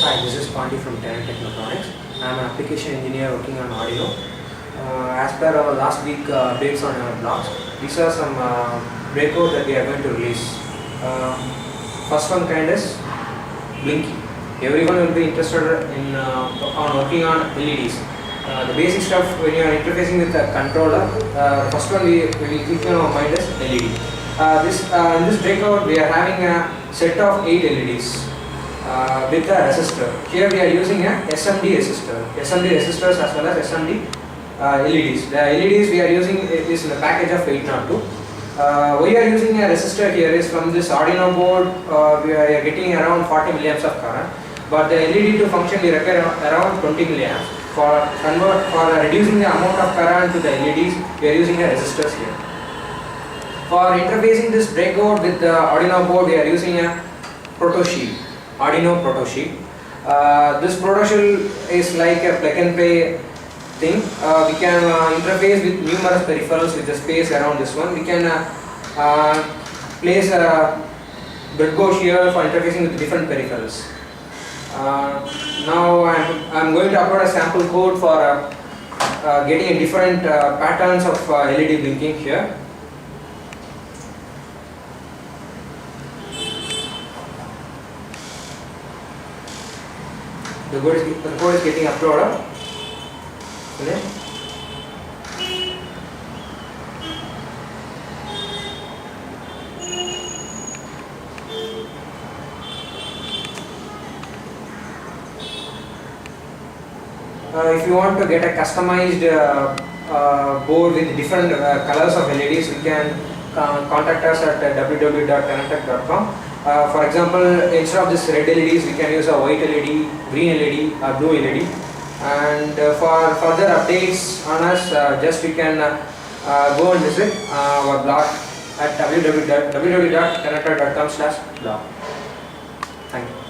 Hi, this is Pandy from Tenet Technetronics. I am an application engineer working on Arduino. As per our last week updates on our blogs, these are some breakouts that we are going to release. First one kind is Blinky. Everyone will be interested in on working on LEDs. The basic stuff when you are interfacing with a controller, first one we will keep in our mind is LED. In this breakout we are having a set of 8 LEDs. With a resistor. Here we are using a SMD resistor. SMD resistors as well as SMD LEDs. The LEDs we are using is in a package of 802. We are using a resistor here is from this Arduino board. We are getting around 40 milliamps of current, but the LED to function we require around 20 milliamps. For reducing the amount of current to the LEDs, we are using a resistors here. For interfacing this breakout with the Arduino board, we are using a proto sheet. Arduino proto sheet. This proto sheet is like a plug and play thing. We can interface with numerous peripherals with the space around this one. We can place a breadboard here for interfacing with different peripherals. Now I'm going to upload a sample code for getting a different patterns of LED blinking here. The code is getting uploaded. Okay. If you want to get a customized board with different colors of LEDs, you can contact us at www.tenetech.com. For example, instead of this red LEDs, we can use a white LED, green LED, or blue LED. And for further updates on us, just you can go and visit our blog at www.tenetech.com/blog. Thank you.